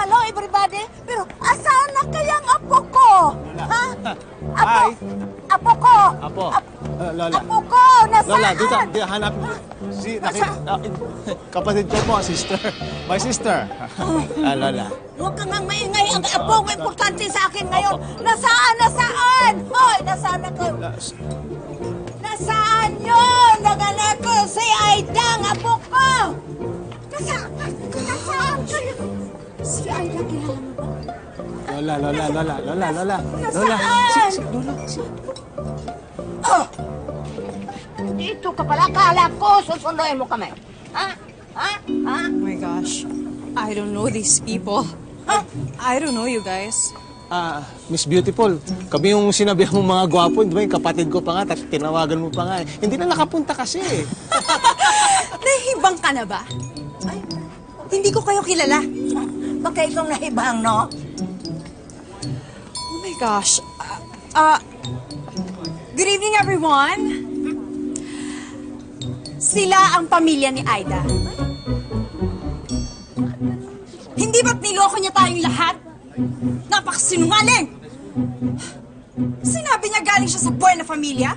Hello, everybody. Pero asan na kayang apo ko? Ha? Apo? Hi. Apo ko? Apo. Lola. Apo ko, nasaan? Lola, dito, hanapin mo. Kapatid ko po, sister. My sister. Lola. Huwag kang nang maingay. Ang apo ko importante sa akin ngayon. Nasaan? Nasaan? Hoy, nasaan na kayo? Nasaan yun? Naganap ko si Aida, ang apo ko. Nasaan kayo? Si Aida, kilala mo ba? Lola. Lola. Nasaan? Oh! Dito ka pala. Kala ko, susunduin mo kami. Ha? Oh my gosh. I don't know these people. I don't know you guys. Miss Beautiful, kami yung sinabihan mo mga gwapo, di ba yung kapatid ko pa nga, tinawagan mo pa nga. Hindi na nakapunta kasi. Nahibang ka na ba? Ay, hindi ko kayo kilala. Baka ikaw nahibang, no? Oh my gosh. Good evening, everyone. Sila ang pamilya ni Aida. Hindi ba't niloko niya tayong lahat? Napakasinungaling! Sinabi niya galing siya sa buhay na pamilya?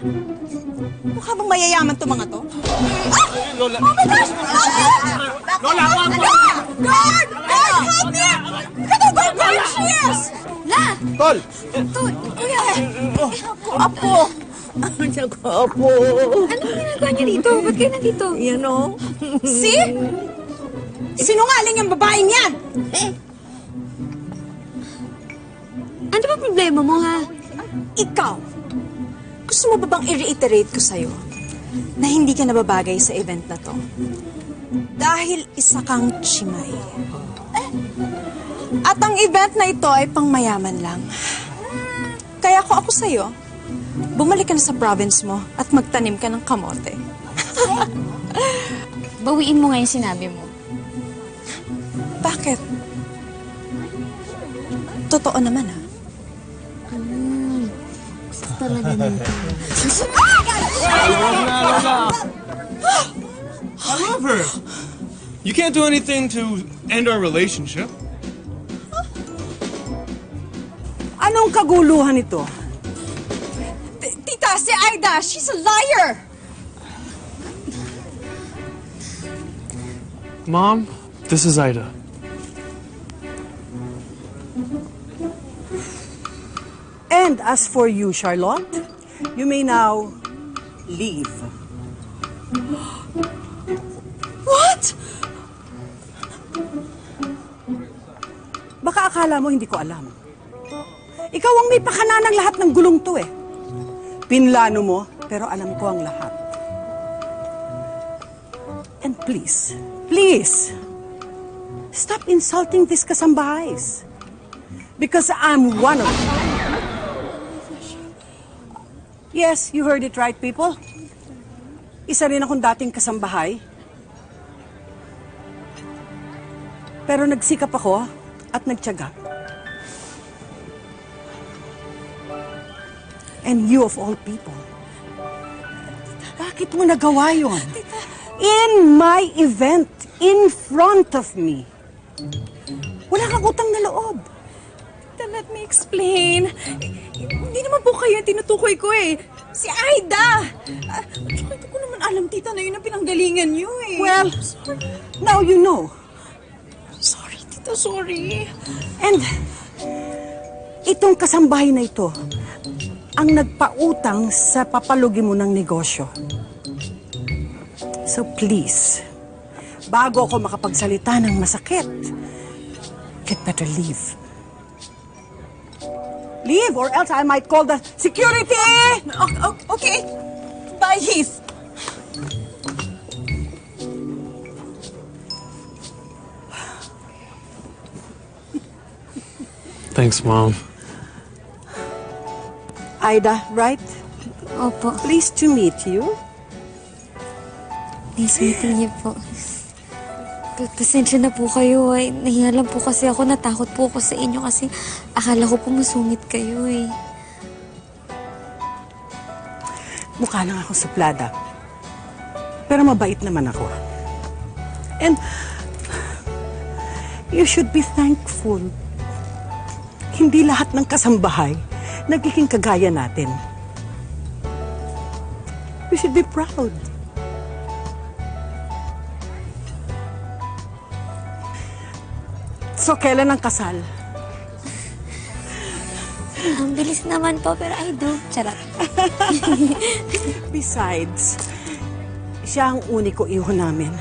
Mukha bang mayayaman to mga to? Lola. Oh my gosh! Lola, wag mo! God! God, help me! Look at how bad she is! La! Tol! Kuya! Apo! Apo! Anong ginagawa niya dito? Ba't kayo nandito? Yan, o. See? Sinungaling ang babaeng yan! Ano ba problema mo, ha? Ikaw, gusto mo ba bang i-reiterate ko sa'yo na hindi ka nababagay sa event na to? Dahil isa kang chimay. At ang event na ito ay pangmayaman lang. Kaya kung ako sa'yo, bumalik ka na sa province mo at magtanim ka ng kamote. Bawiin mo nga yung sinabi mo. Bakit? Totoo naman, ha? Talaga nito. I love her. You can't do anything to end our relationship. Anong kaguluhan ito? Tita, si Aida, she's a liar! Mom, this is Ida. And as for you, Charlotte, you may now leave. What? Baka akala mo hindi ko alam. Ikaw ang may pakana ng lahat ng gulong to eh. Pinlano mo, pero alam ko ang lahat. And please, stop insulting these kasambahays. Because I'm one of them. Yes, you heard it right, people. Isa rin akong dating kasambahay. Pero nagsikap ako at nagtiyaga. And you of all people, bakit mo nagawa yun? In my event, in front of me. Wala kang utang na loob. Then let me explain. Hindi naman po kayo yung tinutukoy ko eh. Si Aida! Hindi ko naman alam, tita, na yun ang pinanggalingan niyo eh. Well, now you know. Sorry, tita, sorry. And itong kasambahay na ito ang nagpautang sa papalugi mo ng negosyo. So please, bago ako makapagsalita ng masakit, get better leave. Leave or else I might call the security! Okay. Bye, Heath. Thanks, Mom. Ida, right? Opo. Pleased to meet you. Nice meeting niyo po. Pasensya na po kayo eh. Nahiya lang po kasi ako. Natakot po ako sa inyo kasi akala ko po masungit kayo eh. Mukha lang ako suplada. Pero mabait naman ako. And You should be thankful. Hindi lahat ng kasambahay nagiging kagaya natin. You should be proud. So, kailan ang kasal? Ang bilis naman po, pero I do. Charot. Besides, siya ang uniko iho namin.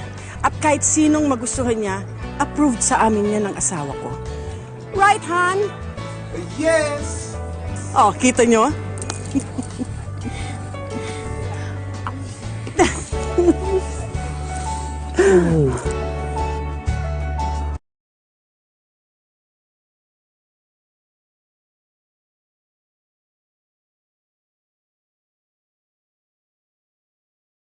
At kahit sinong magustuhan niya, approved sa amin niya ng asawa ko. Right, Han? Yes! Oh, kita nyo?